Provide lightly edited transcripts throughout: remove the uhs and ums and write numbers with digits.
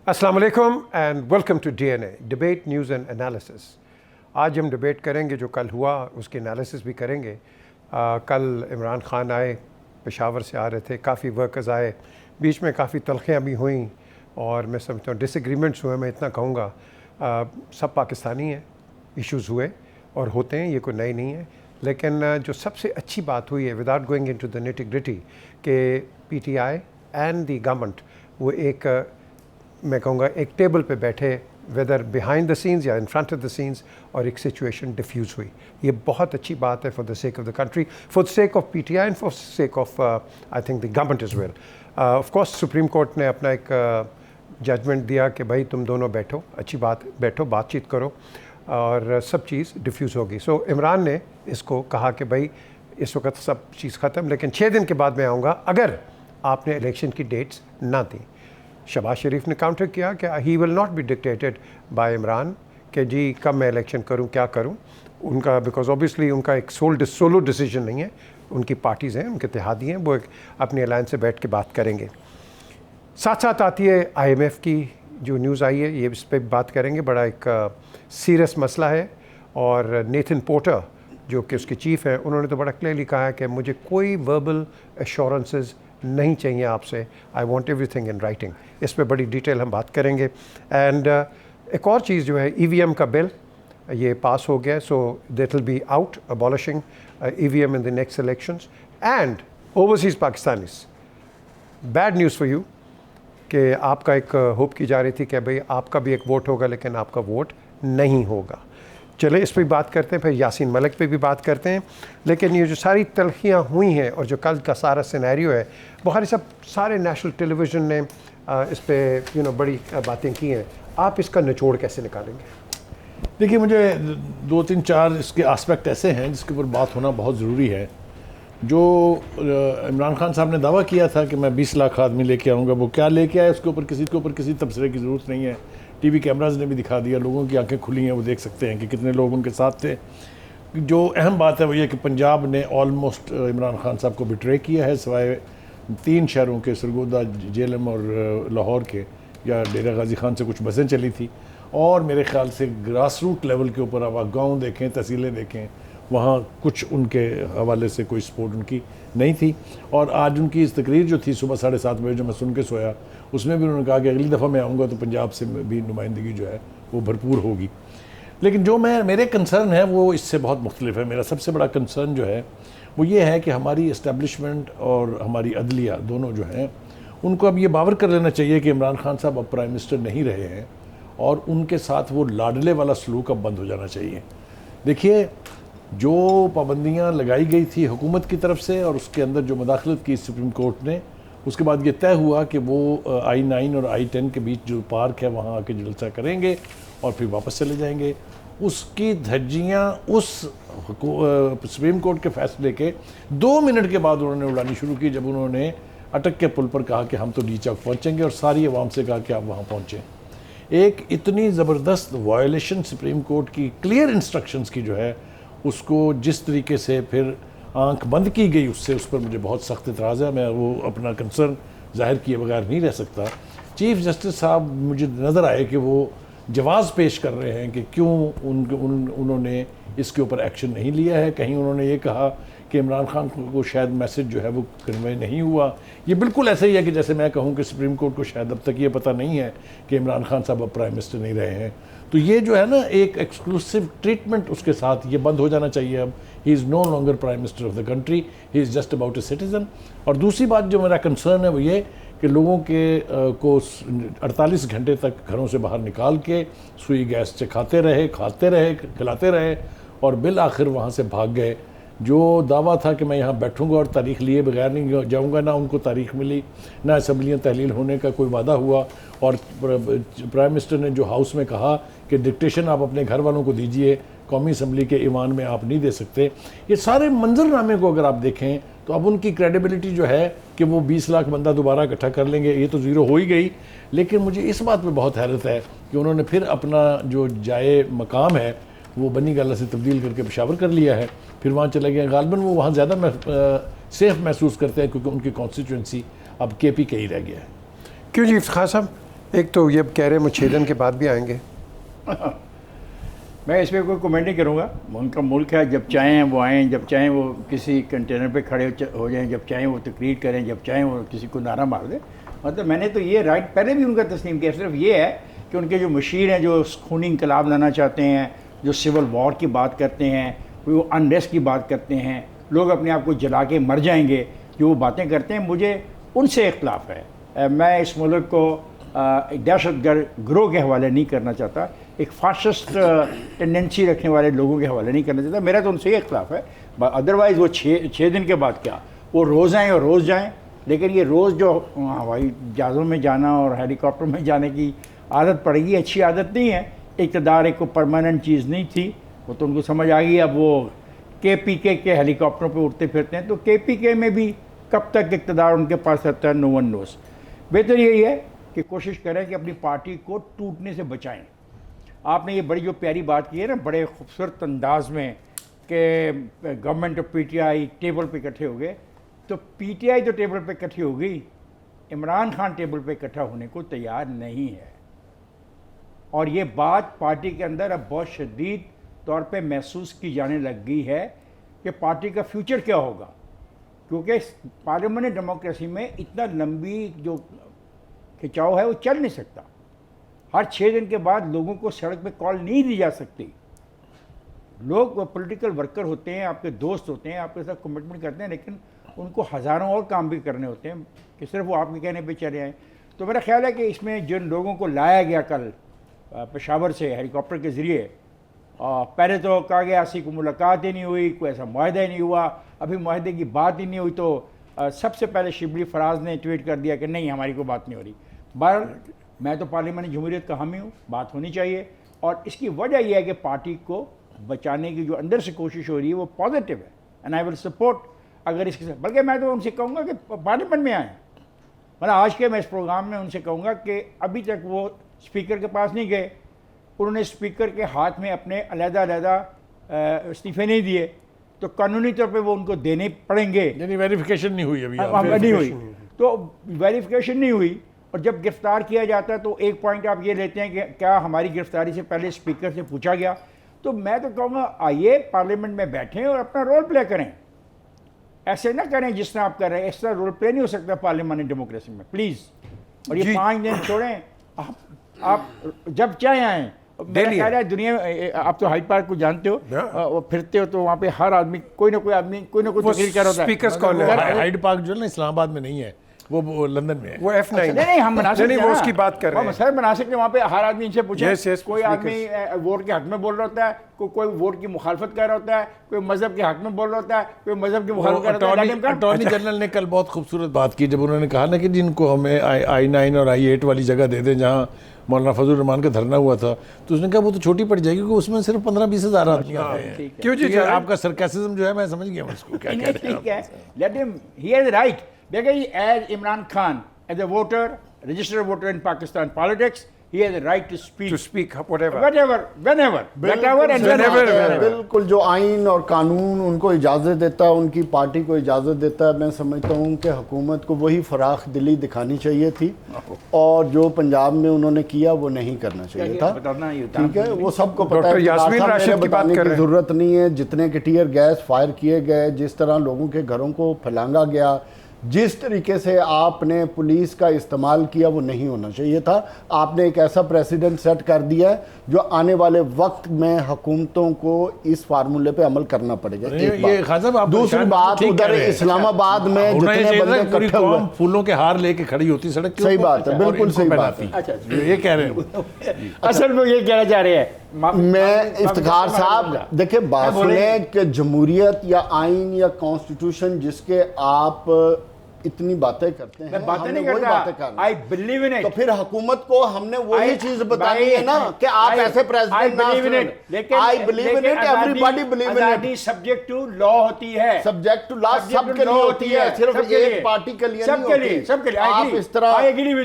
अस्सलाम वालेकुम and welcome to DNA debate news and analysis. आज हम डिबेट करेंगे जो कल हुआ उसकी एनालिसिस भी करेंगे। कल इमरान खान आए, पेशावर से आ रहे थे, काफ़ी वर्कर्स आए, बीच में काफ़ी तलखियाँ भी हुई और मैं समझता हूँ डिसएग्रीमेंट्स हुए। मैं इतना कहूँगा सब पाकिस्तानी हैं, इश्यूज़ हुए और होते हैं, ये कोई नई नहीं है। लेकिन जो सबसे अच्छी बात हुई है without going into the nitty-gritty के पीटीआई एंड द गवर्नमेंट वो एक मैं कहूँगा एक टेबल पे बैठे, वेदर बिहाइंड द सीन्स या in front of the scenes, और एक सिचुएशन डिफ्यूज़ हुई। ये बहुत अच्छी बात है for the sake of the country, for the sake of PTI and for the sake of I think the government is well. Of course supreme court ने अपना एक जजमेंट दिया कि भाई तुम दोनों बैठो, अच्छी बात, बैठो, बातचीत करो और सब चीज़ डिफ्यूज़ होगी। सो इमरान ने इसको कहा कि भाई इस वक्त सब चीज़ ख़त्म, लेकिन 6 दिन के बाद मैं आऊँगा अगर आपने इलेक्शन की डेट्स ना दी। शहबाज शरीफ ने काउंटर किया कि he will not be dictated bye Imran कि जी कब मैं इलेक्शन करूं, क्या करूं। उनका बिकॉज ऑब्वियसली उनका एक सोलो डिसीजन नहीं है, उनकी पार्टीज़ हैं, उनके इत्तेहादी हैं, वो एक अपनी अलायंस से बैठ के बात करेंगे। साथ साथ आती है IMF की जो न्यूज़ आई है, ये इस पर बात करेंगे। बड़ा एक सीरियस मसला है और नेथन पोर्टर जो कि उसके चीफ हैं, उन्होंने तो बड़ा क्लियरली कहा है कि मुझे कोई वर्बल एश्योरेंसेस नहीं चाहिए आपसे, I want everything in writing. इस पर बड़ी डिटेल हम बात करेंगे। एंड एक और चीज़ जो है EVM का बिल ये पास हो गया, so that will be out abolishing EVM in the next elections. And overseas Pakistanis, bad news for you कि आपका एक होप की जा रही थी कि भाई आपका भी एक वोट होगा, लेकिन आपका वोट नहीं होगा। चले इस पर भी बात करते हैं, फिर यासीन मलिक पे भी बात करते हैं। लेकिन ये जो सारी तलखियाँ हुई हैं और जो कल का सारा सिनेरियो है, बहुत सारे नेशनल टेलीविज़न ने इस पर बड़ी बातें की हैं। आप इसका निचोड़ कैसे निकालेंगे? देखिए, मुझे 2-3-4 इसके आस्पेक्ट ऐसे हैं जिसके ऊपर बात होना बहुत ज़रूरी है। जो इमरान खान साहब ने दावा किया था कि मैं 20 लाख आदमी लेके आऊँगा, वो क्या लेके आए उसके ऊपर किसी तबसरे की ज़रूरत नहीं है। टीवी कैमराज़ ने भी दिखा दिया, लोगों की आंखें खुली हैं, वो देख सकते हैं कि कितने लोग उनके साथ थे। जो अहम बात है वो ये कि पंजाब ने ऑलमोस्ट इमरान खान साहब को बिट्रे किया है, सिवाय 3 शहरों के, सरगोदा, जेलम और लाहौर के, या डेरा गाजी खान से कुछ बसें चली थी। और मेरे ख्याल से ग्रास रूट लेवल के ऊपर आप गाँव देखें, तहसीलें देखें, वहाँ कुछ उनके हवाले से कोई सपोर्ट उनकी नहीं थी। और आज उनकी इस तकरीर जो थी सुबह 7:30 बजे जो मैं सुन के सोया, उसमें भी उन्होंने कहा कि अगली दफ़ा मैं आऊँगा तो पंजाब से भी नुमाइंदगी जो है वो भरपूर होगी। लेकिन जो मेरे कंसर्न है वो इससे बहुत मुख्तलिफ है। मेरा सबसे बड़ा कंसर्न जो है वो ये है कि हमारी इस्टेब्लिशमेंट और हमारी अदलिया दोनों जो हैं, उनको अब ये बावर कर लेना चाहिए कि इमरान खान साहब अब प्राइम मिनिस्टर नहीं रहे हैं और उनके साथ वो लाडले वाला सलूक अब बंद हो जाना चाहिए। देखिए, जो पाबंदियाँ लगाई गई थी हुकूमत की तरफ से और उसके अंदर जो मुदाखलत की सुप्रीम कोर्ट ने, उसके बाद ये तय हुआ कि वो I-9 और I-10 के बीच जो पार्क है वहाँ आके जलसा करेंगे और फिर वापस चले जाएंगे। उसकी धज्जियाँ उस सुप्रीम कोर्ट के फैसले के 2 मिनट के बाद उन्होंने उड़ानी शुरू की, जब उन्होंने अटक के पुल पर कहा कि हम तो डी चौक पहुँचेंगे और सारी आवाम से कहा कि आप वहाँ पहुँचें। एक इतनी ज़बरदस्त वायलेशन सुप्रीम कोर्ट की क्लियर इंस्ट्रक्शंस की जो है, उसको जिस तरीके से फिर आंख बंद की गई, उस पर मुझे बहुत सख्त इतराज़ है। मैं वो अपना कंसर्न जाहिर किए बगैर नहीं रह सकता। चीफ़ जस्टिस साहब मुझे नज़र आए कि वो जवाज़ पेश कर रहे हैं कि क्यों उन्होंने इसके ऊपर एक्शन नहीं लिया है। कहीं उन्होंने ये कहा कि इमरान खान को शायद मैसेज जो है वो कन्वे नहीं हुआ। ये बिल्कुल ऐसा ही है कि जैसे मैं कहूँ कि सुप्रीम कोर्ट को शायद अब तक ये पता नहीं है कि इमरान खान साहब अब प्राइम मिनिस्टर नहीं रहे हैं। तो ये जो है ना, एक एक्सक्लूसिव ट्रीटमेंट उसके साथ ये बंद हो जाना चाहिए। अब he is no longer prime minister of the country, he is just about a citizen. और दूसरी बात जो मेरा कंसर्न है वो ये कि लोगों के को 48 घंटे तक घरों से बाहर निकाल के सुई गैस से खाते रहे, खिलाते रहे और बिल आखिर वहाँ से भाग गए। जो दावा था कि मैं यहाँ बैठूँगा और तारीख लिए बगैर नहीं जाऊँगा, ना उनको तारीख मिली, ना असम्बलियाँ तहलील होने का कोई वादा हुआ। और प्राइम मिनिस्टर ने जो हाउस में कहा कि डिक्टेशन आप अपने घर वालों को दीजिए, कौमी असम्बली के ईवान में आप नहीं दे सकते। ये सारे मंजरनामे को अगर आप देखें तो अब उनकी क्रेडिबिलिटी जो है कि वो 20 लाख बंदा दोबारा इकट्ठा कर लेंगे, ये तो ज़ीरो हो ही गई। लेकिन मुझे इस बात पे बहुत हैरत है कि उन्होंने फिर अपना जो जाए मकाम है वो बनी गाला से तब्दील करके पेशावर कर लिया है, फिर वहाँ चले गए। गालबन वो वहाँ ज़्यादा सेफ़ महसूस करते हैं क्योंकि उनकी कॉन्स्टिट्यूंसी अब KP का ही रह गया है। क्यों जी इफ्तिखार साहब? एक तो ये कह रहे हैं मुच्छेदन के बाद भी आएंगे। मैं इस पर कोई कमेंट नहीं करूँगा। उनका मुल्क है, जब चाहें वो आएँ, जब चाहें वो किसी कंटेनर पे खड़े हो जाएं, जब चाहें वो तकरीर करें, जब चाहें वो किसी को नारा मार दें। मतलब मैंने तो ये राइट पहले भी उनका तस्लीम किया। सिर्फ ये है कि उनके जो मशीर हैं, जो खूनी इंकलाब लाना चाहते हैं, जो सिविल वॉर की बात करते हैं, वो अनरेस्ट की बात करते हैं, लोग अपने आप को जला के मर जाएंगे, जो वो बातें करते हैं, मुझे उनसे इख्तलाफ है। मैं इस मुल्क को एक दहशतगर्द गिरोह के हवाले नहीं करना चाहता, एक फाशिस्ट टेंडेंसी रखने वाले लोगों के हवाले नहीं करना चाहता। मेरा तो उनसे ही इख्तलाफ है। अदरवाइज़ वो छः दिन के बाद क्या, वो रोज़ आएँ और रोज़ जाएँ। लेकिन ये रोज़ जो हवाई जहाज़ों में जाना और हेलीकॉप्टर में जाने की आदत पड़ेगी, अच्छी आदत नहीं है। इक़्तिदार एक को परमानेंट चीज़ नहीं थी, वो तो उनको समझ आ गई। अब वो KPK के हेलीकॉप्टरों पे उड़ते फिरते हैं, तो KPK में भी कब तक इक़्तिदार उनके पास रहता है, नो वन नोस। बेहतर यही है कि कोशिश करें कि अपनी पार्टी को टूटने से बचाएं। आपने ये बड़ी जो प्यारी बात की है ना, बड़े खूबसूरत अंदाज में, कि गवर्नमेंट और PTI टेबल पे इकट्ठे हो गए। तो PTI तो टेबल पे इकट्ठी हो गई, इमरान खान टेबल पे इकट्ठा होने को तैयार नहीं है। और ये बात पार्टी के अंदर अब बहुत शदीद तौर पे महसूस की जाने लग गई है कि पार्टी का फ्यूचर क्या होगा। क्योंकि पार्लियामेंट्री डेमोक्रेसी में इतना लंबी जो खिंचाव है वो चल नहीं सकता। हर 6 दिन के बाद लोगों को सड़क पे कॉल नहीं दी जा सकती। लोग पॉलिटिकल वर्कर होते हैं, आपके दोस्त होते हैं, आपके साथ कमिटमेंट करते हैं, लेकिन उनको हज़ारों और काम भी करने होते हैं कि सिर्फ वो आपके कहने पे चले आएँ। तो मेरा ख्याल है कि इसमें जिन लोगों को लाया गया कल पेशावर से हेलीकॉप्टर के ज़रिए, पहले तो कहा गया ऐसी कोई मुलाकात ही नहीं हुई, कोई ऐसा मुआहदा ही नहीं हुआ, अभी मुआहदे की बात ही नहीं हुई। तो सबसे पहले शिबली फराज ने ट्वीट कर दिया कि नहीं, हमारी कोई बात नहीं हो रही। बहरहाल मैं तो पार्लियामेंट्री जमहूरियत का हामी हूँ, बात होनी चाहिए। और इसकी वजह यह है कि पार्टी को बचाने की जो अंदर से कोशिश हो रही है वो पॉजिटिव है, एंड आई विल सपोर्ट। अगर इसके साथ, बल्कि मैं तो उनसे कहूँगा कि पार्लियामेंट में आएँ। मतलब आज के मैं इस प्रोग्राम में उनसे कहूँगा कि अभी तक वो स्पीकर के पास नहीं गए, उन्होंने स्पीकर के हाथ में अपने अलग-अलग इस्तीफे नहीं दिए, तो कानूनी तौर पे वो उनको देने पड़ेंगे। यानी वेरिफिकेशन नहीं हुई अभी, नहीं हुई, तो वेरिफिकेशन नहीं हुई। और जब गिरफ्तार किया जाता है तो एक पॉइंट आप ये लेते हैं कि क्या हमारी गिरफ्तारी से पहले स्पीकर से पूछा गया। तो मैं तो कहूँगा आइए पार्लियामेंट में बैठें और अपना रोल प्ले करें। ऐसे ना करें जिस तरह आप कर रहे हैं, इस तरह रोल प्ले नहीं हो सकता पार्लियामेंट्री डेमोक्रेसी में, प्लीज़। और ये 5 दिन छोड़ें, आप जब चाहे आएँ। मेरा ख्याल है दुनिया में, आप तो हाइड पार्क को जानते हो, वो फिरते हो तो वहाँ पे हर आदमी कोई ना कोई तकरीर कर रहा होता है। हाइड पार्क जो है ना इस्लामाबाद में नहीं है, वो लंदन में है, वो F9। नहीं, हम बना सकते हैं, वो उसकी बात कर रहे हैं। सर बना सकते हैं। वहाँ पे हर आदमी इनसे पूछे, yes, कोई आदमी वोट के हक में बोल रहा होता है, कोई वोट की मुखालफत कर रहा होता है, कोई मजहब के हक में बोल रहा होता है, कोई मजहब की मुखालफत कर रहा होता है। अटॉर्नी जनरल ने कल बहुत खूबसूरत बात की जब उन्होंने कहा ना कि जिनको हमें I9 और I8 वाली जगह दे दें जहाँ मौलाना फजल रहमान का धरना हुआ था, तो उसने कहा वो तो छोटी पड़ जाएगी, क्योंकि उसमें सिर्फ 15-20 हज़ार आदमी आ रहे हैं। क्यों जी, आपका सरकासिज्म जो है मैं समझ गया उसको क्या कह रहे हैं। ठीक है, let him, he has right. देखिए, as Imran Khan, as a voter, registered voter in Pakistan politics, he has a right to speak whatever, whenever, and whenever. बिल्कुल, जो आइन और कानून उनको इजाज़त देता है, उनकी पार्टी को इजाज़त देता है। मैं समझता हूँ कि हुकूमत को वही फराख दिली दिखानी चाहिए थी, और जो पंजाब में उन्होंने किया वो नहीं करना चाहिए था। ठीक है, वो सबको पता है, बताने की ज़रूरत नहीं है। जितने के टीयर गैस फायर किए गए, जिस तरह लोगों के घरों को फैलांगा गया, जिस तरीके से आपने पुलिस का इस्तेमाल किया, वो नहीं होना चाहिए था। आपने एक ऐसा प्रेसिडेंट सेट कर दिया है जो आने वाले वक्त में हुकूमतों को इस फार्मूले पे अमल करना पड़ेगा। ये खान दूसरी बात, उधर इस्लामाबाद में जितने बंदे इकट्ठे हुए, फूलों के हार लेके खड़ी होती सड़क के, सही बात है, बिल्कुल सही बात है। अच्छा, ये कह रहे हैं, असल में ये कहना चाह रहे हैं। मैं इफ्तिखार साहब, देखिए बात सुने कि जमहूरियत या आइन या कॉन्स्टिट्यूशन जिसके आप इतनी बातें करते हैं, मैं बातें नहीं करता, I believe in it। तो फिर हुकूमत को हमने वही चीज बतानी है ना कि आप ऐसे president, I believe in it, लेकिन everybody believe in it। Subject to law होती है, सब्जेक्ट टू लॉ सबके लिए होती है, सिर्फ एक पार्टी के लिए नहीं होती। सबके लिए, आप इस तरह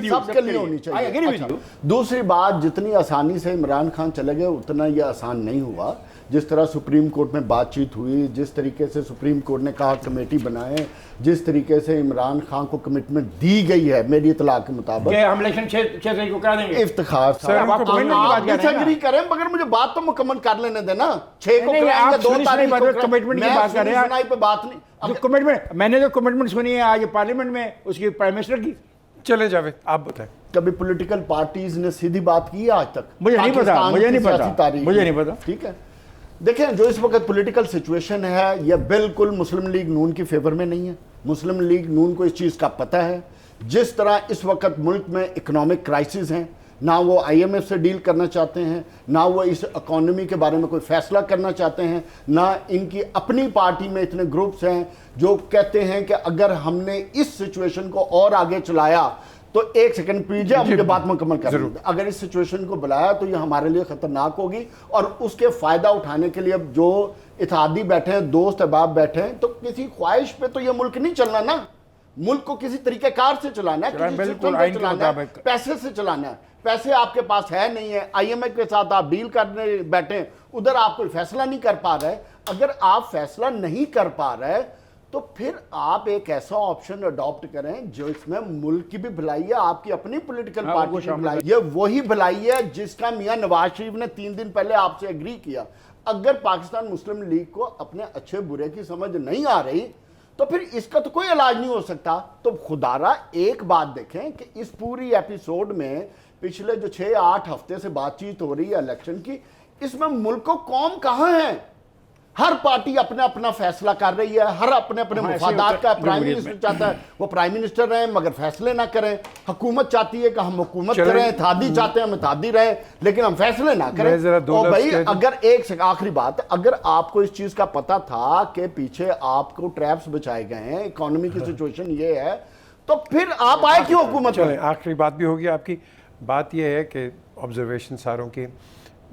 सबके लिए होनी चाहिए। दूसरी बात, जितनी आसानी से इमरान खान चले गए उतना यह आसान नहीं हुआ। जिस तरह सुप्रीम कोर्ट में बातचीत हुई, जिस तरीके से सुप्रीम कोर्ट ने कहा कमेटी बनाए, जिस तरीके से इमरान खान को कमिटमेंट दी गई है मेरी इतला के मुताबिक, हम इलेक्शन 6 तारीख को करा देंगे। इफ्तिखार सर, आप commitment की बात कर रहे हैं ना? डिसएग्री करें, मगर मुझे बात तो मुकम्मल कर लेने देना। 6 को नहीं, कराएंगे, आप 2 सुनी तारीख बात को है, commitment की बात कर रहे हैं। सुनाई पे बात नहीं। जो कमिटमेंट, मैंने जो कमिटमेंट सुनी है आज पार्लियामेंट में उसकी प्राइम मिनिस्टर की। चले जावेद, आप बताएं। कभी पॉलिटिकल पार्टीज ने सीधी बात की है आज तक? मुझे नहीं पता, पाकिस्तान मुझे की नहीं सियासी पता, तारीख मुझे में। नहीं पता। ठीक है, देखें जो इस वक्त पॉलिटिकल सिचुएशन है यह बिल्कुल मुस्लिम लीग नून की फेवर में नहीं है। मुस्लिम लीग नून को इस चीज़ का पता है। जिस तरह इस वक्त मुल्क में इकोनॉमिक क्राइसिस हैं, ना वो IMF से डील करना चाहते हैं, ना वो इस इकॉनमी के बारे में कोई फैसला करना चाहते हैं, ना इनकी अपनी पार्टी में इतने ग्रुप्स हैं जो कहते हैं कि अगर हमने इस सिचुएशन को और आगे चलाया तो, एक सेकंड पीजिए, अब मुझे बात मुकम्मल कर दीजिए। अगर इस सिचुएशन को बुलाया तो ये हमारे लिए खतरनाक होगी, और उसके फायदा उठाने के लिए अब जो इत्तेहादी बैठे हैं, दोस्त अहबाब बैठे हैं, तो किसी ख्वाहिश पे तो ये मुल्क नहीं चलना ना। मुल्क को किसी तरीकेकार से चलाना है, किसी सिस्टम पे चलाना है, पैसे से चलाना है। पैसे आपके पास है नहीं है, IMF के साथ आप डील करने बैठे, उधर आप कोई फैसला नहीं कर पा रहे। अगर आप फैसला नहीं कर पा रहे तो फिर आप एक ऐसा ऑप्शन अडॉप्ट करें जो इसमें मुल्क की भी भलाई है, आपकी अपनी पॉलिटिकल पार्टी की भलाई। ये वही भलाई है जिसका मियां नवाज शरीफ ने 3 दिन पहले आपसे एग्री किया। अगर पाकिस्तान मुस्लिम लीग को अपने अच्छे बुरे की समझ नहीं आ रही तो फिर इसका तो कोई इलाज नहीं हो सकता। तो खुदारा एक बात देखें कि इस पूरी एपिसोड में पिछले जो 6-8 हफ्ते से बातचीत हो रही है इलेक्शन की, इसमें मुल्क को कौम कहाँ है? हर पार्टी अपना अपना फैसला कर रही है, हर अपने अपने मुफादात का। प्राइम मिनिस्टर चाहता है वो प्राइम मिनिस्टर रहे मगर फैसले ना करें, हुकूमत चाहती है कि हम हुकूमत करें, इत्तेहादी चाहते हैं हम इत्तेहादी रहे लेकिन हम फैसले ना करें। और भाई अगर एक से आखिरी बात, अगर आपको इस चीज का पता था कि पीछे आपको ट्रैप्स बचाए गए हैं, इकोनॉमी की सिचुएशन ये है, तो फिर आप आए क्यों हुकूमत में? आखिरी बात भी होगी आपकी। बात यह है कि ऑब्जर्वेशन सारों की,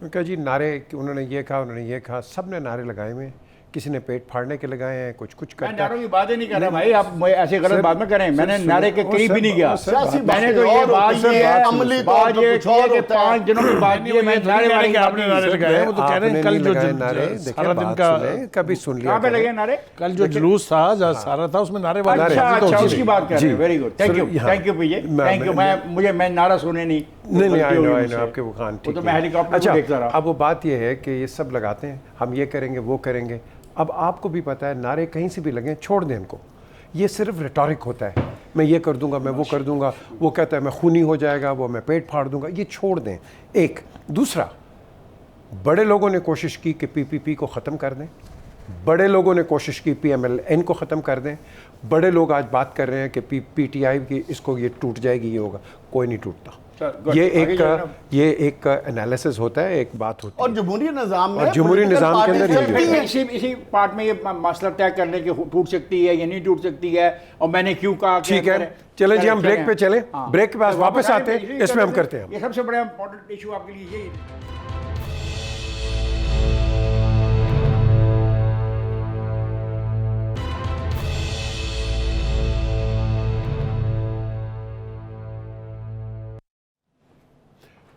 उनका जी नारे, उन्होंने ये कहा, उन्होंने ये कहा, सब ने नारे लगाए हुए हैं। किसी ने पेट फाड़ने के लगाए हैं, कुछ करता है। नारों की बात ही नहीं कर रहा भाई, आप ऐसे गलत बात में करें। मैंने नारे के करीब भी नहीं गया। मैंने तो ये बात ये है, अमली बात ये कि 5 दिनों की बात ये मैं नारे वाले आपने नारे लगाए, वो तो कह रहे हैं कल जो नारे सारा दिन का कभी सुन लिया, कहाँ पे लगे नारे? कल जो जुलूस था जहाँ सारा था उसमें नारे वाले। अच्छा, उसकी बात कर रहे हैं। Very good, thank you Vijay, thank you. मैं नारा सुने नहीं, आई नो आपके वो खान ठीक है। तो मैं हेलीकॉप्टर को देखता रहा। अब वो बात ये है कि ये सब लगाते हैं, हम ये करेंगे वो करेंगे। अब आपको भी पता है नारे कहीं से भी लगें, छोड़ दें इनको। ये सिर्फ रिटॉरिक होता है, मैं ये कर दूंगा, मैं वो कर दूंगा, वो कहता है मैं खूनी हो जाएगा, वो मैं पेट फाड़ दूंगा, ये छोड़ दें। एक दूसरा, बड़े लोगों ने कोशिश की कि PPP को ख़त्म कर दें, बड़े लोगों ने कोशिश की PMLN को ख़त्म कर दें, बड़े लोग आज बात कर रहे हैं कि PTI की इसको ये टूट जाएगी, ये होगा। कोई नहीं टूटता। ये एक एनालिसिस होता है, एक बात होती है। और जमहूरी निज़ाम में, और जमहूरी निज़ाम के अंदर इसी पार्ट में ये मसला तय करने की टूट सकती है या नहीं टूट सकती है, और मैंने क्यों कहा। ठीक है, चलें जी, हम ब्रेक पे चलें। ब्रेक के पास वापस आते हैं, इसमें हम करते हैं। ये सबसे बड़ा इंपॉर्टेंट इशू आपके लिए यही है।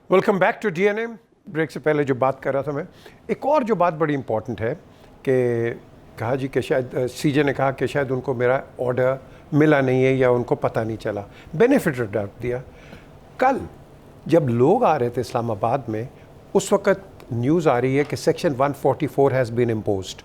Welcome back to DNA। Break से पहले जो बात कर रहा था मैं, एक और जो बात बड़ी इंपॉर्टेंट है कि कहा जी कि शायद CJ ने कहा कि शायद उनको मेरा ऑर्डर मिला नहीं है या उनको पता नहीं चला, बेनिफिट ऑफ डाउट दिया। कल जब लोग आ रहे थे इस्लामाबाद में, उस वक़्त न्यूज़ आ रही है कि सेक्शन 144 हैज़ बीन इम्पोज्ड।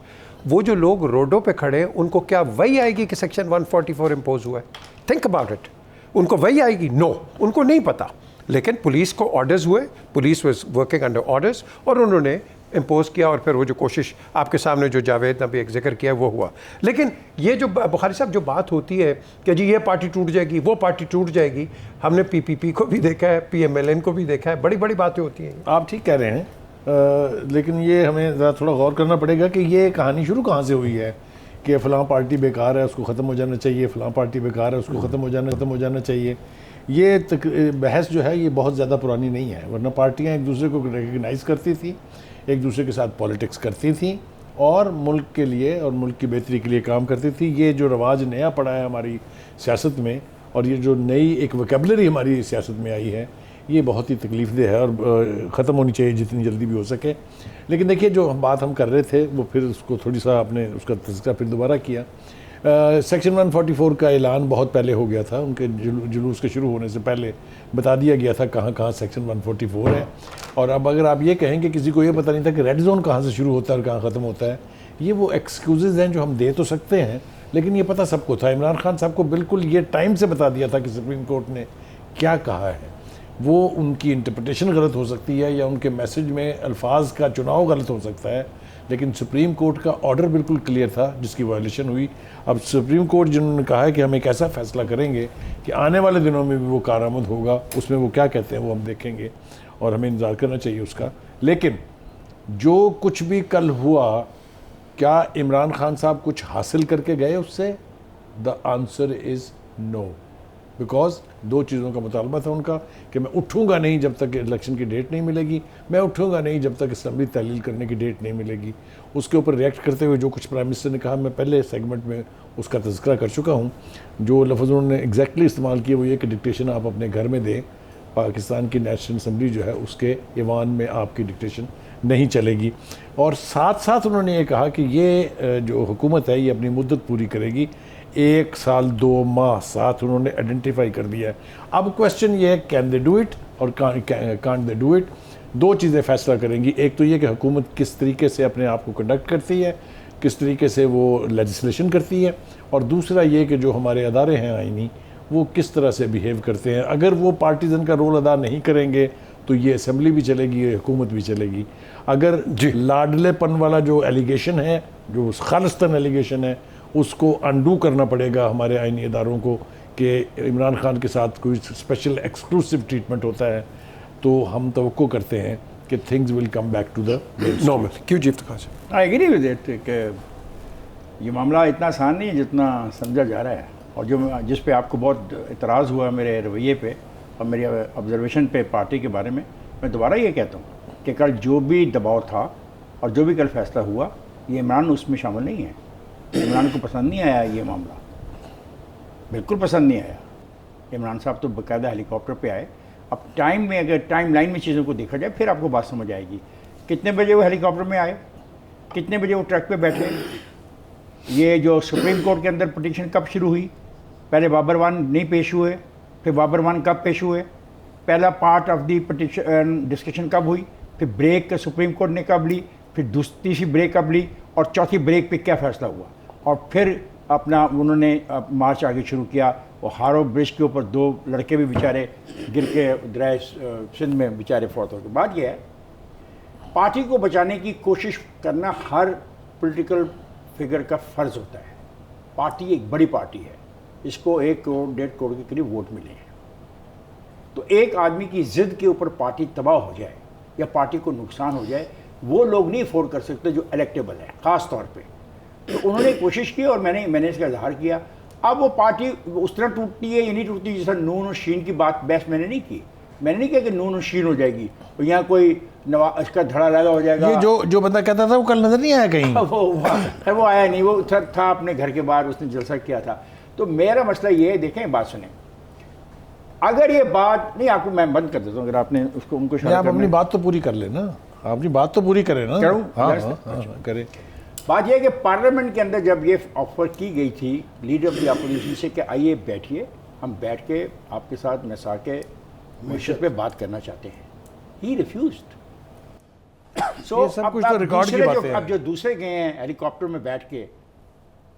वो जो लोग रोडों पे खड़े हैं, उनको क्या वही आएगी कि सेक्शन 144 इम्पोज हुआ है? Think about it. उनको वही आएगी? नो, उनको नहीं पता। लेकिन पुलिस को ऑर्डर्स हुए, police was working under orders, और उन्होंने इम्पोज किया, और फिर वो जो कोशिश आपके सामने जो जावेद ने भी एक जिक्र किया वो हुआ। लेकिन ये जो बुखारी साहब जो बात होती है कि जी ये पार्टी टूट जाएगी, वो पार्टी टूट जाएगी, हमने PPP को भी देखा है, PMLN को भी देखा है, बड़ी बड़ी बातें होती हैं। आप ठीक कह रहे हैं, लेकिन ये हमें ज़रा थोड़ा गौर करना पड़ेगा कि ये कहानी शुरू कहाँ से हुई है कि फ़लाँ पार्टी बेकार है, उसको ख़त्म हो जाना चाहिए, फ़लाँ पार्टी बेकार है, उसको ख़त्म हो जाना चाहिए। ये बहस जो है ये बहुत ज़्यादा पुरानी नहीं है, वरना पार्टियां एक दूसरे को रिकग्नाइज़ करती थी, एक दूसरे के साथ पॉलिटिक्स करती थी और मुल्क के लिए और मुल्क की बेहतरी के लिए काम करती थी। ये जो रवाज नया पड़ा है हमारी सियासत में, और ये जो नई एक वोकेबलरी हमारी सियासत में आई है ये बहुत ही तकलीफदेह है और ख़त्म होनी चाहिए जितनी जल्दी भी हो सके। लेकिन देखिए जो बात हम कर रहे थे वो फिर उसको थोड़ी सा आपने उसका तज़किरा फिर दोबारा किया। सेक्शन 144 का ऐलान बहुत पहले हो गया था, उनके जुलूस के शुरू होने से पहले बता दिया गया था कहाँ कहाँ सेक्शन 144 है। और अब अगर आप ये कहें कि किसी को ये पता नहीं था कि रेड जोन कहाँ से शुरू होता है और कहाँ ख़त्म होता है, ये वो एक्सक्यूज़ हैं जो हम दे तो सकते हैं, लेकिन ये पता सबको था। इमरान खान साहब को बिल्कुल ये टाइम से बता दिया था कि सुप्रीम कोर्ट ने क्या कहा है। वो उनकी इंटरप्रिटेशन गलत हो सकती है या उनके मैसेज में अल्फाज का चुनाव गलत हो सकता है, लेकिन सुप्रीम कोर्ट का ऑर्डर बिल्कुल क्लियर था जिसकी वायलेशन हुई। अब सुप्रीम कोर्ट जिन्होंने कहा है कि हम एक ऐसा फैसला करेंगे कि आने वाले दिनों में भी वो कारामद होगा, उसमें वो क्या कहते हैं वो हम देखेंगे और हमें इंतज़ार करना चाहिए उसका। लेकिन जो कुछ भी कल हुआ, क्या इमरान खान साहब कुछ हासिल करके गए उससे? The answer is no, because दो चीज़ों का मुतालबा था उनका कि मैं उठूँगा नहीं जब तक इलेक्शन की डेट नहीं मिलेगी, मैं उठूँगा नहीं जब तक असम्बली तहलील करने की डेट नहीं मिलेगी। उसके ऊपर रिएक्ट करते हुए जो कुछ प्राइम मिनिस्टर ने कहा, मैं पहले सेगमेंट में उसका तज़किरा कर चुका हूँ। जो लफ्ज़ उन्होंने एग्जैक्टली इस्तेमाल किए वो ये कि डिक्टेशन आप अपने घर में दें, पाकिस्तान की नेशनल असम्बली जो है उसके ईवान में आपकी डिक्टेशन नहीं चलेगी। और साथ साथ उन्होंने ये कहा कि ये जो हुकूमत है ये अपनी मुद्दत पूरी करेगी, 1 साल 2 माह साथ उन्होंने आइडेंटिफाई कर दिया है। अब क्वेश्चन ये है कैन दे डू इट और कांट दे डू इट। दो चीज़ें फैसला करेंगी, एक तो ये कि हुकूमत किस तरीके से अपने आप को कंडक्ट करती है, किस तरीके से वो लेजिस्लेशन करती है, और दूसरा ये कि जो हमारे अदारे हैं आईनी वो किस तरह से बिहेव करते हैं। अगर वो पार्टीजन का रोल अदा नहीं करेंगे तो ये असम्बली भी चलेगी, ये हुकूमत भी चलेगी। अगर लाडलेपन वाला जो एलिगेशन है, जो खालिस्तान एलिगेशन है, उसको अनडू करना पड़ेगा हमारे आईनी इदारों को कि इमरान खान के साथ कोई स्पेशल एक्सक्लूसिव ट्रीटमेंट होता है, तो हम तवक्को करते हैं कि things will come back to the normal. क्यों जीत कहा? आई एग्री विद इट कि ये मामला इतना आसान नहीं है जितना समझा जा रहा है। और जो जिस पे आपको बहुत इतराज़ हुआ मेरे रवैये पे और मेरी ऑब्जर्वेशन पे पार्टी के बारे में, मैं दोबारा ये कहता हूँ कि कल जो भी दबाव था और जो भी कल फैसला हुआ, ये इमरान उसमें शामिल नहीं है। इमरान को पसंद नहीं आया ये मामला, बिल्कुल पसंद नहीं आया। इमरान साहब तो बाकायदा हेलीकॉप्टर पे आए। अब टाइम में, अगर टाइम लाइन में चीज़ों को देखा जाए फिर आपको बात समझ आएगी। कितने बजे वो हेलीकॉप्टर में आए, कितने बजे वो ट्रक पे बैठे, ये जो सुप्रीम कोर्ट के अंदर पिटीशन कब शुरू हुई, पहले बाबर वन नहीं पेश हुए, फिर बाबर वन कब पेश हुए, पहला part of the petition discussion कब हुई, फिर ब्रेक सुप्रीम कोर्ट ने कब ली, फिर तीसरी ब्रेक कब ली, और चौथी ब्रेक पे क्या फ़ैसला हुआ, और फिर अपना उन्होंने मार्च आगे शुरू किया। और हारो ब्रिज के ऊपर 2 लड़के भी बेचारे गिर के दरिया सिंध में बेचारे फौत हो गए। बात यह है, पार्टी को बचाने की कोशिश करना हर पॉलिटिकल फिगर का फ़र्ज़ होता है। पार्टी एक बड़ी पार्टी है, इसको 1 करोड़ 1.5 करोड़ के करीब वोट मिले हैं। तो एक आदमी की ज़िद के ऊपर पार्टी तबाह हो जाए या पार्टी को नुकसान हो जाए, वो लोग नहीं अफोर्ड कर सकते जो इलेक्टेबल है ख़ास तौर पे। तो उन्होंने कोशिश की और मैंने इसका इजहार किया। अब वो पार्टी उस तरह टूटती है या नहीं टूटती, जैसा नून और शीन की बात बहस मैंने नहीं की। मैंने नहीं कहा कि नून और शीन हो जाएगी और यहाँ कोई इसका धड़ा लगा हो जाएगा। ये जो बंदा कहता था वो कल नजर नहीं आया कहीं। वो आया नहीं, वो था अपने घर के बाहर, उसने जलसा किया था। तो मेरा मसला ये है, देखें बात सुने, अगर ये बात नहीं, आपको मैं बंद कर देता हूँ, अगर आपने उसको उनको आप अपनी बात तो पूरी कर लेना, अपनी बात तो पूरी करें ना। करूं? हाँ, करें। बात यह है कि पार्लियामेंट के अंदर जब ये ऑफर की गई थी लीडर ऑफ द अपोजिशन से कि आइए बैठिए, हम बैठ के आपके साथ मिसा के मशरत पे बात करना चाहते हैं, ही रिफ्यूज्ड। ये सब कुछ तो रिकॉर्ड की बातें हैं। अब जो दूसरे गए हैं हेलीकॉप्टर में बैठ के,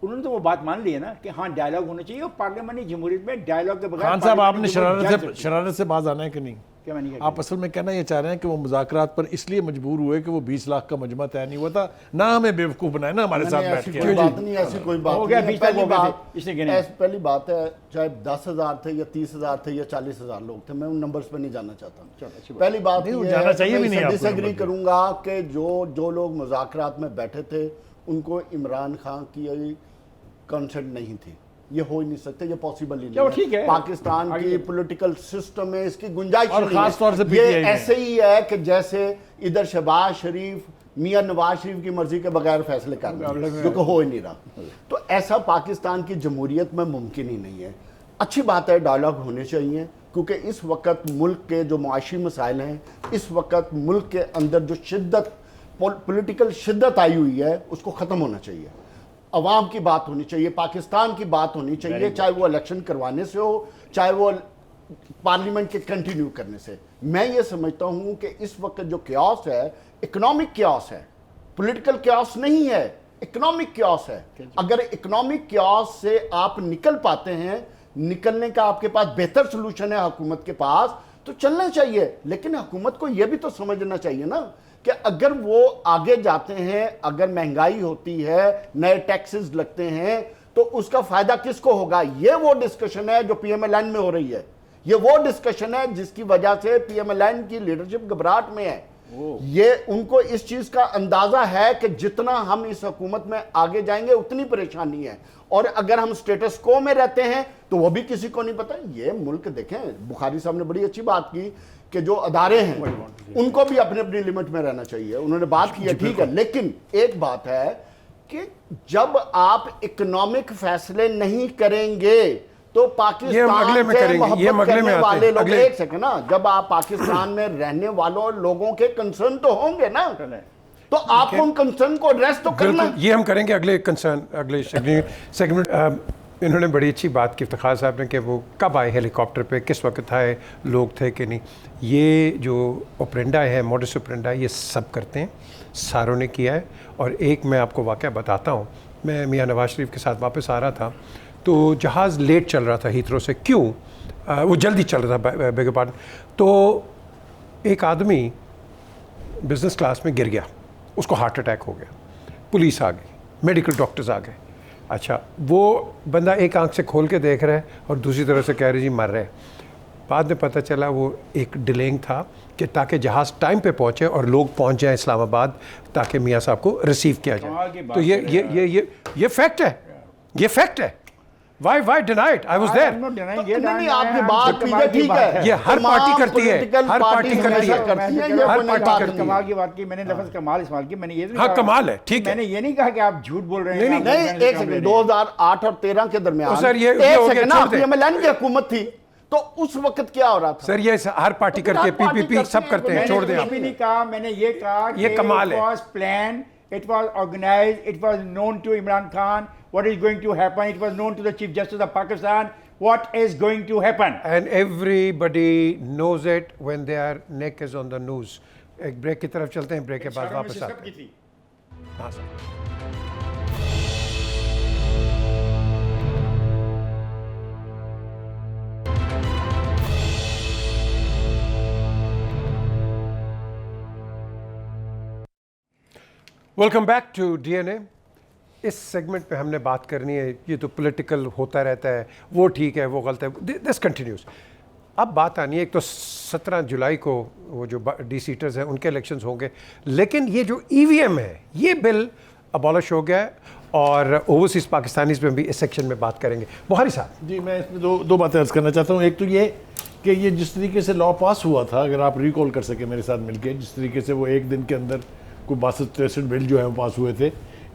उन्होंने तो वो बात मान ली है ना कि हाँ डायलॉग होना चाहिए, और पार्लियामेंटी जमहूरियत में डायलॉग के बगैर। खान साहब, आपने शरारत से बाज आना है कि नहीं? क्या मैं नहीं आप असल में कहना ये चाह रहे हैं कि वो मुज़ाकरात पर इसलिए मजबूर हुए कि वो 20 लाख का मजमा तय नहीं हुआ था, ना हमें बेवकूफ़ बनाए ना हमारे साथ बैठ के। कोई बात नहीं, ऐसी कोई बात हो गया, नहीं। 20 तक हो गए थे, इसने गिने। पहली बात है, चाहे 10,000 थे या 30,000 थे या 40,000 लोग थे, मैं उन नंबर्स पर नहीं जाना चाहता। पहली बात नहीं, ये जाना है, चाहिए भी नहीं आपको डिसएग्री नंबर पे। करूंगा कि जो लोग मुज़ाकरात में बैठे थे उनको इमरान खान की कंसेंट नहीं थी। ये हो ही नहीं सकते, ये पॉसिबल ही नहीं ठीक है। पाकिस्तान की पॉलिटिकल सिस्टम में इसकी गुंजाइश और नहीं खास है। तौर से ये PTI में। ऐसे ही है कि जैसे इधर शहबाज शरीफ मियां नवाज शरीफ की मर्जी के बगैर फैसले करना, जो कि हो ही नहीं रहा। तो ऐसा पाकिस्तान की जमहूरियत में मुमकिन ही नहीं है। अच्छी बात है, डायलॉग होने चाहिए, क्योंकि इस वक्त मुल्क के जो मुआशी मसाइल हैं, इस वक्त मुल्क के अंदर जो शिद्दत, पॉलिटिकल शिद्दत आई हुई है, उसको ख़त्म होना चाहिए। अवाम की बात होनी चाहिए, पाकिस्तान की बात होनी चाहिए, चाहे वो इलेक्शन करवाने से हो, चाहे वो पार्लियामेंट के कंटिन्यू करने से। मैं ये समझता हूँ कि इस वक्त जो क्यास है, इकोनॉमिक क्यास है, पॉलिटिकल क्यास नहीं है, इकोनॉमिक क्यास है। अगर इकोनॉमिक क्यास से आप निकल पाते हैं, निकलने का आपके पास बेहतर सोल्यूशन है हुकूमत के पास, तो चलना चाहिए। लेकिन हुकूमत को यह भी तो समझना चाहिए ना कि अगर वो आगे जाते हैं, अगर महंगाई होती है, नए टैक्सेस लगते हैं, तो उसका फायदा किसको होगा? ये वो डिस्कशन है जो पीएमएलएन में हो रही है। ये वो डिस्कशन है जिसकी वजह से पीएमएलएन की लीडरशिप घबराहट में है। ये उनको इस चीज का अंदाजा है कि जितना हम इस हुकूमत में आगे जाएंगे उतनी परेशानी है, और अगर हम स्टेटस को में रहते हैं तो वो भी किसी को नहीं पता। ये मुल्क देखें, बुखारी साहब ने बड़ी अच्छी बात की कि जो अदारे हैं उनको भी अपने अपनी लिमिट में रहना चाहिए। उन्होंने बात की है, ठीक है, लेकिन एक बात है कि जब आप इकोनॉमिक फैसले नहीं करेंगे तो पाकिस्तान से मोहब्बत करने वाले लोग, एक सेकंड ना, जब आप पाकिस्तान में रहने वालों लोगों के कंसर्न तो होंगे ना, तो आपको उन कंसर्न को एड्रेस तो करना। ये हम करेंगे अगले कंसर्न, अगले सेगमेंट। इन्होंने बड़ी अच्छी बात की इफ्तिखार साहब ने कि वो कब आए हेलीकॉप्टर पे, किस वक्त आए, लोग थे कि नहीं। ये जो ऑपरेंडा है, मॉडस ऑपरेंडा, ये सब करते हैं, सारों ने किया है। और एक मैं आपको वाक़या बताता हूँ। मैं मियाँ नवाज शरीफ के साथ वापस आ रहा था, तो जहाज़ लेट चल रहा था हीथ्रो से। क्यों? वो जल्दी चल रहा था, बेग पार्डन। तो एक आदमी बिज़नेस क्लास में गिर गया, उसको हार्ट अटैक हो गया। पुलिस आ गई, मेडिकल डॉक्टर्स आ गए। अच्छा, वो बंदा एक आंख से खोल के देख रहा है और दूसरी तरफ से कह रहे जी मर रहे। बाद में पता चला वो एक डिलेइंग था कि ताकि जहाज़ टाइम पे पहुँचे और लोग पहुँच जाएं इस्लामाबाद, ताकि मियाँ साहब को रिसीव किया जाए। तो ये फैक्ट है, ये फैक्ट है। Why deny it? I was there. नहीं, आपकी बात ठीक है। ये हर पार्टी करती है, हर पार्टी करती है, हर पार्टी करती है। कमाल की बात की मैंने, लफ्ज़ कमाल इस्तेमाल की मैंने, ये हाँ कमाल है, ठीक है। मैंने ये नहीं कहा कि आप झूठ बोल रहे हैं। नहीं, एक सेकंड, 2008 और 13 के दरमियान सर ये एक सेकंड ना, पीएमएलएन की हुकूमत थी, तो उस वक्त क्या हो रहा था? सर ये हर पार्टी करती है, पीपीपी सब करते हैं, छोड़ दें आप। मैंने नहीं कहा, मैंने ये कहा ये कमाल है। Plan, it was organized, it was known to Imran Khan what is going to happen, it was known to the Chief Justice of Pakistan what is going to happen. And everybody knows it when their neck is on the news. एक break की तरफ चलते हैं, break के बाद वापस आते हैं। हाँ sir. Welcome back to DNA. इस सेगमेंट पे हमने बात करनी है, ये तो पॉलिटिकल होता रहता है, वो ठीक है, वो गलत है, दिस कंटिन्यूस। अब बात आनी है, एक तो 17 जुलाई को वो जो डी सीटर्स हैं उनके इलेक्शंस होंगे, लेकिन ये जो ईवीएम है ये बिल अबॉलिश हो गया है, और ओवरसीज़ पाकिस्तानीज़ में भी इस सेक्शन में बात करेंगे। बुखारी साहब जी, मैं इसमें दो बातें अर्ज़ करना चाहता हूँ। एक तो ये कि ये जिस तरीके से लॉ पास हुआ था, अगर आप रिकॉल कर सके मेरे साथ मिलके, जिस तरीके से वो एक दिन के अंदर कोई 62-63 बिल जो है वो पास हुए थे,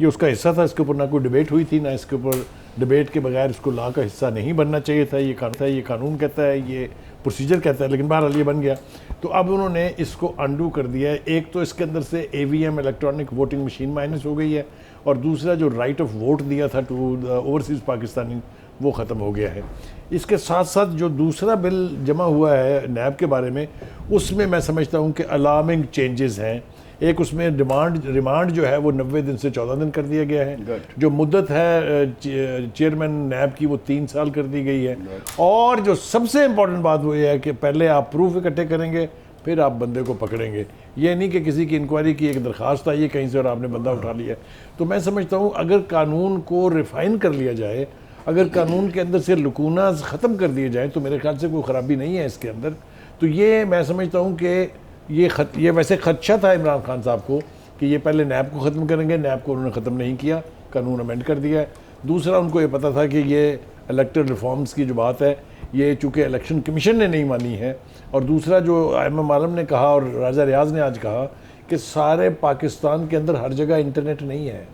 ये उसका हिस्सा था। इसके ऊपर ना कोई डिबेट हुई थी, ना इसके ऊपर डिबेट के बगैर इसको लॉ का हिस्सा नहीं बनना चाहिए था। ये कानून कहता है, ये प्रोसीजर कहता है, लेकिन बहरहाल ये बन गया। तो अब उन्होंने इसको अंडू कर दिया है। एक तो इसके अंदर से AVM electronic voting machine minus हो गई है, और दूसरा जो राइट ऑफ वोट दिया था टू ओवरसीज़ पाकिस्तानी, वो ख़त्म हो गया है। इसके साथ साथ जो दूसरा बिल जमा हुआ है नैब के बारे में, उसमें मैं समझता हूँ कि अलार्मिंग चेंजेस हैं। एक उसमें रिमांड जो है वो 90 दिन से 14 दिन कर दिया गया है। जो मुद्दत है चेयरमैन नैब की, वो 3 साल कर दी गई है। और जो सबसे इम्पोर्टेंट बात वो ये है कि पहले आप प्रूफ इकट्ठे करेंगे, फिर आप बंदे को पकड़ेंगे। ये नहीं कि किसी की इंक्वायरी की एक दरख्वास्त आई है कहीं से और आपने बंदा उठा लिया। तो मैं समझता हूँ अगर कानून को रिफ़ाइन कर लिया जाए, अगर कानून के अंदर से लुकूनाज ख़त्म कर दिए जाएँ, तो मेरे ख्याल से कोई ख़राबी नहीं है इसके अंदर। तो ये मैं समझता हूँ कि ये वैसे खदशा था इमरान खान साहब को कि ये पहले नैब को ख़त्म करेंगे, नैब को उन्होंने ख़त्म नहीं किया, कानून अमेंड कर दिया है। दूसरा, उनको ये पता था कि ये इलेक्टोरल रिफॉर्म्स की जो बात है, ये चूँकि इलेक्शन कमीशन ने नहीं मानी है, और दूसरा जो IMM आलम ने कहा और राजा रियाज ने आज कहा कि सारे पाकिस्तान के अंदर हर जगह इंटरनेट नहीं है।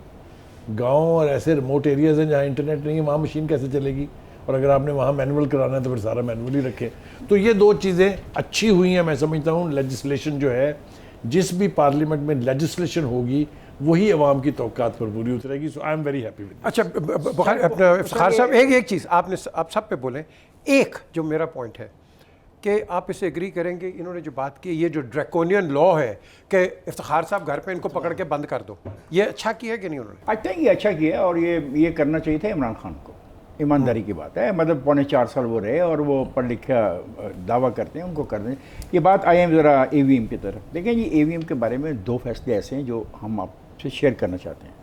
गाँव और ऐसे रिमोट एरियाज़ हैं जहाँ इंटरनेट नहीं है, वहाँ मशीन कैसे चलेगी? और अगर आपने वहाँ मैनुअल कराना है तो फिर सारा मैनुअल ही रखें। तो ये दो चीज़ें अच्छी हुई हैं। मैं समझता हूँ लेजिस्लेशन जो है, जिस भी पार्लियामेंट में लेजिस्लेशन होगी वही अवाम की तवक्कात पर पूरी उतरेगी। So I am very happy with. अच्छा बुखारी अपना इफ्तिखार साहब, एक चीज़ आप सब पे बोलें। एक जो मेरा पॉइंट है कि आप इसे एग्री करेंगे, इन्होंने जो बात की, ये जो ड्रैकोनियन लॉ है कि इफ्तिखार साहब घर पे इनको पकड़ के बंद कर दो, ये अच्छा किया कि नहीं उन्होंने? आई थिंक ये अच्छा किया और ये करना चाहिए था इमरान खान को। ईमानदारी की बात है, मतलब 4.25 साल वो रहे और वो पढ़ लिखा दावा करते हैं, उनको करने। ये बात आई है ज़रा EVM की तरफ। देखें जी, EVM के बारे में 2 फैसले ऐसे हैं जो हम आपसे शेयर करना चाहते हैं।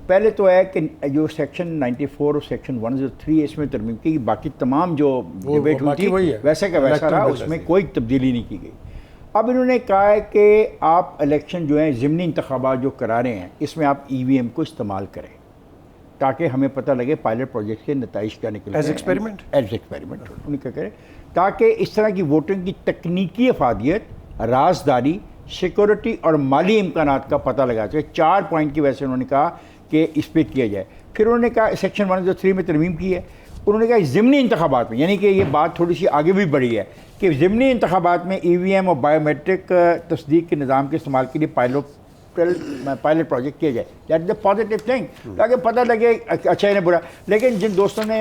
पहले तो है कि जो सेक्शन 94 और सेक्शन 103 इसमें तरमीम की, बाकी तमाम जो डिबेट हुई थी वैसे का वैसा रहा, उसमें कोई तब्दीली नहीं की गई। अब इन्होंने कहा है कि आप इलेक्शन जो है ज़िमनी इंतखाबात जो करा रहे हैं, इसमें आप EVM को इस्तेमाल करें ताकि हमें पता लगे पायलट प्रोजेक्ट के नताइज क्या निकले। एज एक्सपेरिमेंट उन्हें क्या करें ताकि इस तरह की वोटिंग की तकनीकी अफादियत, राजदारी, सिक्योरिटी और माली इम्कानात का पता लगा सके। 4 पॉइंट की वजह से उन्होंने कहा कि इस पर किया जाए। फिर उन्होंने कहा सेक्शन 103 में तरमीम की है। उन्होंने कहा ज़िमनी इंतखाबात में, यानी कि ये बात थोड़ी सी आगे भी बढ़ी है कि ज़िमनी इंतखाबात में EVM और बायोमेट्रिक तस्दीक के निज़ाम के इस्तेमाल के लिए पायलट प्रोजेक्ट किया जाए। That is the positive thing, ताकि पता लगे अच्छा है बुरा। लेकिन जिन दोस्तों ने,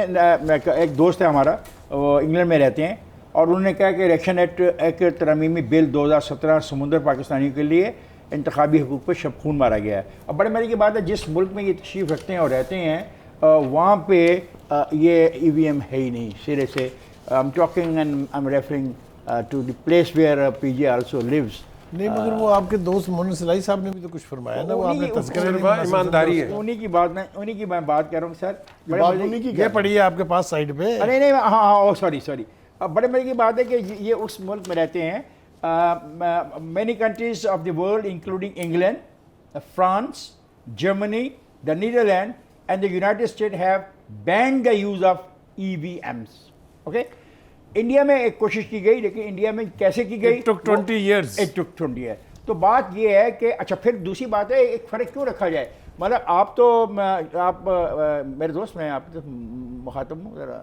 एक दोस्त है हमारा, वो इंग्लैंड में रहते हैं, और उन्होंने कहा कि इलेक्शन एक्ट तरमीमी बिल 2017 समुंदर पाकिस्तानियों के लिए इंतखाबी हकूक़ पर शब खून मारा गया है। और बड़े मज़े की बात है, जिस मुल्क में ये तशरीफ़ रखते हैं और रहते हैं वहाँ पे ये EVM है ही नहीं सिरे से। I am talking and I am referring to the place where PJ also lives. नहीं, मगर वो आपके दोस्त मोहन सलाई साहब ने भी तो कुछ फरमाया ना, वो आपने तज़किरा ईमानदारी है, उन्हीं की मैं बात कर रहा हूँ सर। ये पड़ी है आपके पास साइड पे। अरे नहीं, हाँ, सॉरी। अब बड़े मज़े की बात है कि ये उस मुल्क में रहते हैं। Many countries of the world including England, France, Germany, the Netherland and the United State have banned the use of EVMs। Okay, India में एक कोशिश की गई, लेकिन इंडिया में कैसे की गई? It took 20 years। It took 20 years। तो बात ये है कि अच्छा, फिर दूसरी बात है, एक फ़र्क क्यों रखा जाए? मतलब आप मेरे दोस्त, मैं आप तो मुखातब हूँ, ज़रा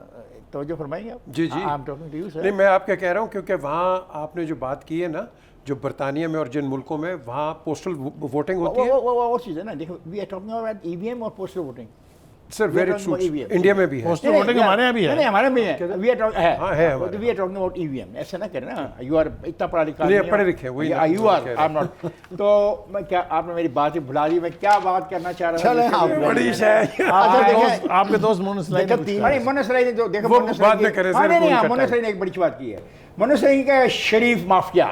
तवज्जो फरमाएंगे आप? जी। I am talking to you sir. नहीं, मैं आपके कह रहा हूँ क्योंकि वहाँ आपने जो बात की है ना, जो बरतानिया में और जिन मुल्कों में वहाँ पोस्टल वोटिंग होती है, वो चीज़ है ना। देखो, we are talking about EVM और postal voting. Sir very suits, India में भी है। पोस्टल वोटिंग हमारे यहाँ भी है। नहीं, हमारे में है। वी आर टॉकिंग हमारे। We are talking about EVM। ऐसा ना करें ना, यू आर इतना पढ़ा लिखा नहीं, पढ़े लिखे वही you are, I am not. तो मैं क्या, आपने मेरी बात ही भुला दी। मैं क्या बात करना चाह रहा हूँ? बड़ी शायद आपके दोस्त मोहन सलाई ने अरे मोहन सलाई ने जो देखो, वो बाद में करें सर, मोहन सलाई ने एक बड़ी बात की है। मोहन सलाई का शरीफ माफिया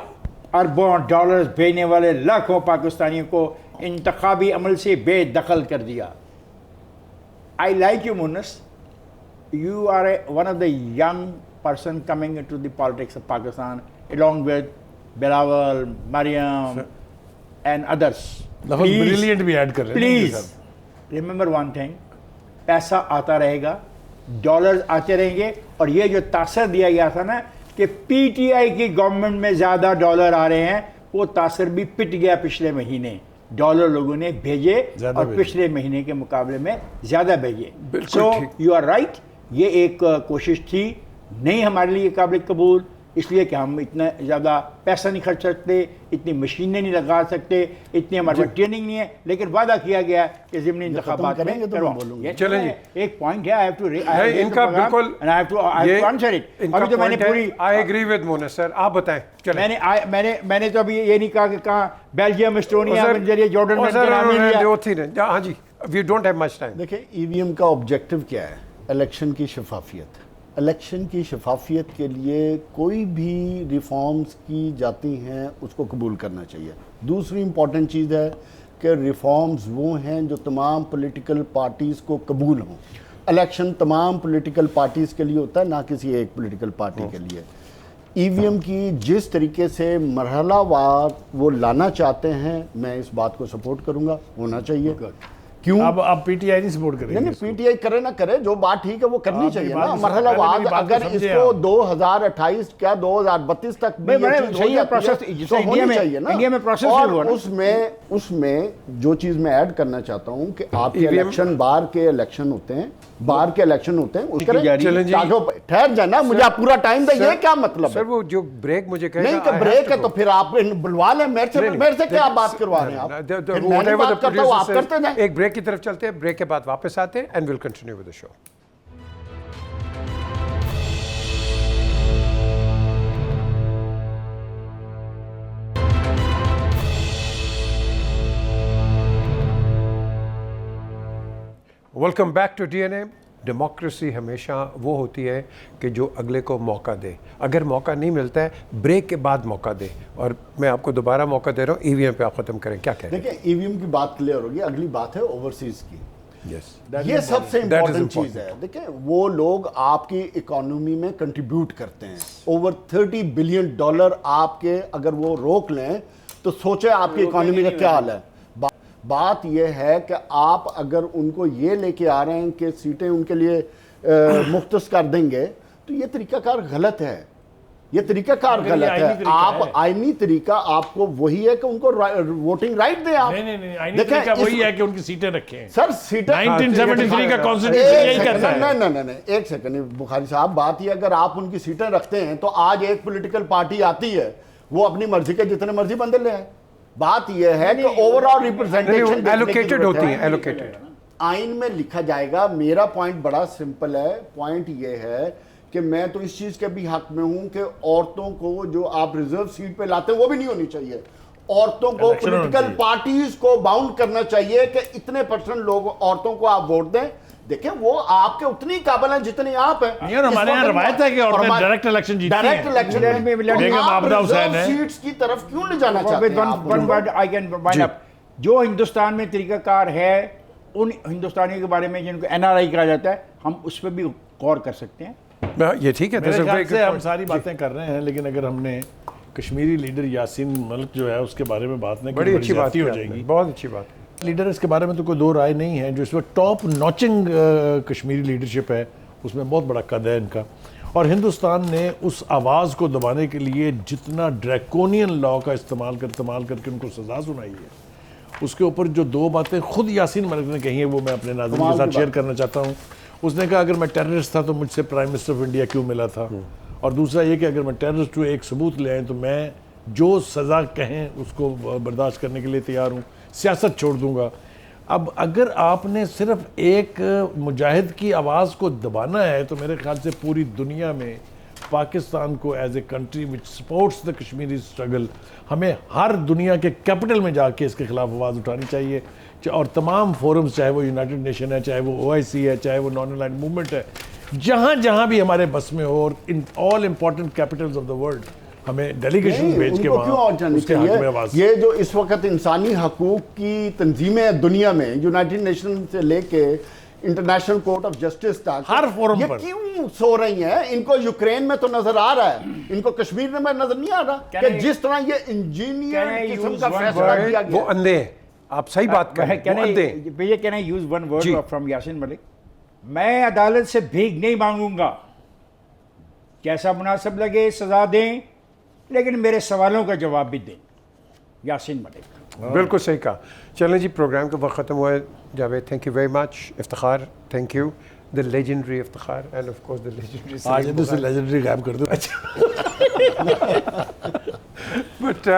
अरबों डॉलर्स भेजने वाले लाखों पाकिस्तानियों को इंतखाबी अमल से बेदखल कर दिया। I like you, Munas. You are one of the young person coming into the politics of Pakistan, along with Bilawal, Mariam, and others. Brilliant भी ऐड कर रहे हैं। Please remember one thing, पैसा आता रहेगा, डॉलर्स आते रहेंगे, और ये जो तासर दिया गया था ना कि PTI की गवर्नमेंट में ज़्यादा डॉलर आ रहे हैं, वो तासर भी पिट गया पिछले महीने। डॉलर लोगों ने भेजे और पिछले महीने के मुकाबले में ज़्यादा भेजे। सो यू आर राइट, ये एक कोशिश थी, नहीं हमारे लिए काबिल कबूल, इसलिए कि हम इतना ज़्यादा पैसा नहीं खर्च सकते, इतनी मशीनें नहीं लगा सकते, इतनी हमारे पास ट्रेनिंग नहीं है, लेकिन वादा किया गया कि ज़िमनी इंतखाबात में करवाऊंगा। चलें जी, एक पॉइंट है, आई हैव टू इनका बिल्कुल आंसर इट। अभी तो मैंने पूरी, I agree with Mohan sir, आप बताएं। मैंने तो अभी ये नहीं कहा कि कहाँ बेल्जियम, एस्टोनिया, जॉर्डन में। हाँ जी, we don't have much time. देखिए, EVM का ऑब्जेक्टिव क्या है? इलेक्शन की शफाफियत। इलेक्शन की शफाफियत के लिए कोई भी रिफॉर्म्स की जाती हैं उसको कबूल करना चाहिए। दूसरी इम्पॉर्टेंट चीज़ है कि रिफॉर्म्स वो हैं जो तमाम पॉलिटिकल पार्टीज़ को कबूल हों। इलेक्शन तमाम पॉलिटिकल पार्टीज़ के लिए होता है, ना किसी एक पॉलिटिकल पार्टी के लिए। EVM की जिस तरीके से मरहलावार वो लाना चाहते हैं, मैं इस बात को सपोर्ट करूँगा, होना चाहिए। क्यों? अब आप पीटीआई नहीं सपोर्ट करेंगे नहीं, पीटीआई करे ना करे, जो बात ठीक है वो करनी आपकी चाहिए बात ना। भी मरहला पहले मेरी वाद बात को अगर समझे इसको आप। 2028 क्या 2032 तक भी नहीं, ये बड़े चीज सही हो है, जाती प्रोसेस है, जैसे तो इंडिया होनी में- चाहिए ना। इंडिया में प्रोसेस भी और हुआ ना। उसमें जो चीज मैं ऐड करना चाहता हूँ कि आपके EVM इलेक्शन बाहर के इलेक्शन होते हैं, बाहर के इलेक्शन होते हैं, उसके चलें जी। ठहर जाना, मुझे आप पूरा टाइम दें, ये क्या मतलब सर है? वो जो ब्रेक मुझे कहेगा नहीं कि I have ब्रेक to है go. तो फिर आप बुलवा लें, मेरे से क्या बात करवा रहे हैं आप? फिर मैं नहीं बात करता हूँ, आप करते जाएं। एक ब्रेक की तरफ चलते हैं, ब्रेक के बाद वापस आते हैं and will continue with the show. Welcome back to DNA. Democracy हमेशा वो होती है कि जो अगले को मौका दे, अगर मौका नहीं मिलता है ब्रेक के बाद मौका दे। और मैं आपको दोबारा मौका दे रहा हूँ, ईवीएम पे आप खत्म करें, क्या कहें? देखिए, ईवीएम की बात क्लियर होगी, अगली बात है ओवरसीज की। यस, ये सबसे That is इंपॉर्टेंट important. चीज है। देखिए, वो लोग आपकी इकोनॉमी में कंट्रीब्यूट करते हैं, ओवर $30 बिलियन आपके अगर वो रोक लें तो सोचे आपकी इकोनॉमी का क्या हाल है। बात यह है कि आप अगर उनको ये लेके आ रहे हैं कि सीटें उनके लिए मुख्तस कर देंगे, तो ये तरीकाकार गलत है, ये तरीकाकार मगर ये गलत आईनी है। तरीका आप है। आईनी तरीका आपको वही है कि उनको वोटिंग राइट दें आप। नहीं, आईनी देखें, तरीका इस- वही है कि उनकी सीटें रखें। सर सीटें 1973 का कॉन्स्टिट्यूशन एक यही सेकंड, कहता है। नहीं, एक सेकंड बुखारी साहब, बात ये अगर आप उनकी सीटें रखते हैं तो आज एक पॉलिटिकल पार्टी आती है, वो अपनी मर्जी के जितने मर्जी बंदे ले आए। बात यह है कि ओवरऑल रिप्रेजेंटेशन एलोकेटेड होती है, एलोकेटेड। आइन में लिखा जाएगा। मेरा पॉइंट बड़ा सिंपल है, पॉइंट ये है कि मैं तो इस चीज के भी हक में हूं कि औरतों को जो आप रिजर्व सीट पे लाते हैं वो भी नहीं होनी चाहिए। औरतों को Election होनी पॉलिटिकल चाहिए। पार्टीज को बाउंड करना चाहिए कि इतने % लोग औरतों को आप वोट दें। देखिए, वो आपके उतनी काबिल हैं जितनी आप हैं। नहीं, और हमारे यहाँ रवायत है कि औरतें direct election जीतती हैं। डायरेक्ट इलेक्शन बेगम आबदा हुसैन है। सीट्स की तरफ क्यों ले जाना चाहते With हैं one- आप one उनको? word I can wind up. जो हिंदुस्तान में तरीकाकार है, उन हिंदुस्तानियों के बारे में जिनको एनआरआई कहा जाता है, हम उस पर भी गौर कर सकते हैं। ये ठीक है, मेरे that's a ख्याल very से good हम point. सारी बातें कर रहे हैं, लेकिन अगर हमने कश्मीरी लीडर यासीन मलिक जो है उसके बारे में बात नहीं की, बड़ी अच्छी बात हो की आपने, जाएगी। बहुत अच्छी बात। लीडर इसके बारे में तो कोई दो राय नहीं है। जो इस वक्त टॉप नॉचिंग कश्मीरी लीडरशिप है, उसमें बहुत बड़ा कद है इनका। और हिंदुस्तान ने उस आवाज़ को दबाने के लिए जितना ड्रैकोनियन लॉ का इस्तेमाल करके उनको सज़ा सुनाई है, उसके ऊपर जो दो बातें खुद यासीन मलिक ने कही है, वो मैं अपने नाज़रीन के साथ शेयर करना चाहता हूँ। उसने कहा, अगर मैं टेररिस्ट था तो मुझसे प्राइम मिनिस्टर ऑफ इंडिया क्यों मिला था, और दूसरा ये कि अगर मैं टेररिस्ट हूँ, एक सबूत ले आएँ तो मैं जो सज़ा कहें उसको बर्दाश्त करने के लिए तैयार हूँ, सियासत छोड़ दूँगा। अब अगर आपने सिर्फ एक मुजाहिद की आवाज़ को दबाना है, तो मेरे ख्याल से पूरी दुनिया में पाकिस्तान को as a country which supports the Kashmiri struggle, हमें हर दुनिया के कैपिटल में जाके इसके खिलाफ आवाज़ उठानी चाहिए। और तमाम फोरम्स, चाहे वो यूनाइटेड नेशन है, चाहे वो OIC है, चाहे वो नॉन अलाइंड मूवमेंट है, जहाँ जहाँ भी हमारे बस में हो, और in all important Capitals of the world हमें डेलीगेशन नहीं, भेज के उनको क्यों और जानी उसके हक में चाहिए? आवाज़। ये जो इस वक्त इंसानी हकूक की तंजीमें हैं दुनिया में, यूनाइटेड नेशन से लेके इंटरनेशनल कोर्ट ऑफ जस्टिस तक, हर फोरम ये पर। क्यों सो रही हैं? इनको यूक्रेन में तो नजर आ रहा है, इनको कश्मीर में नजर नहीं आ रहा Can कि I- जिस तरह ये Can I इंजीनियर किस्म use का one फैसला word? किया वो गया। अंधे हैं, आप सही बात कर रहे हैं, वो अंधे हैं। भैया, can I use one G. Word from Yasin Malik? मैं अदालत से भीख नहीं मांगूंगा, जैसा मुनासिब लगे सजा दें, लेकिन मेरे सवालों का जवाब भी दें। यासीन मलिक। बिल्कुल सही कहा। चलें जी, प्रोग्राम का वक्त ख़त्म हुआ है। Javed, thank you very much. Iftikhar, thank you. The legendary Iftikhar end of course the legendary आज इधर से लेजेंडरी गायब कर दो। बट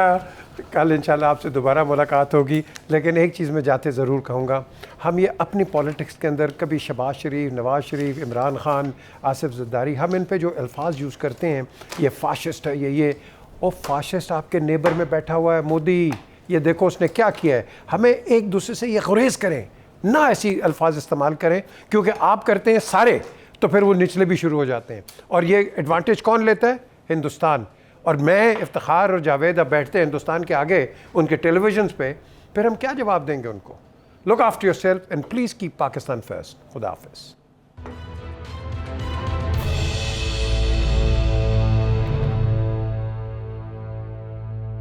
कल इंशाल्लाह आपसे दोबारा मुलाकात होगी। लेकिन एक चीज़ मैं जाते ज़रूर कहूँगा, हम ये अपनी पॉलिटिक्स के अंदर कभी शहबाज शरीफ, नवाज़ शरीफ, इमरान खान, आसिफ ज़रदारी, हम इन पे जो अल्फाज यूज़ करते हैं, ये फाशिस्ट है, ये और फाशिस्ट आपके नेबर में बैठा हुआ है मोदी, ये देखो उसने क्या किया है। हमें एक दूसरे से ये गुरेज करें ना, ऐसी अल्फाज इस्तेमाल करें, क्योंकि आप करते हैं सारे तो फिर वो निचले भी शुरू हो जाते हैं। और ये एडवांटेज कौन लेता है? हिंदुस्तान। और मैं, इफ्तिखार और जावेद अब बैठते हैं हिंदुस्तान के आगे उनके टेलीविजन पे, फिर हम क्या जवाब देंगे उनको? Look after yourself and please keep Pakistan first. खुदा हाफिज़।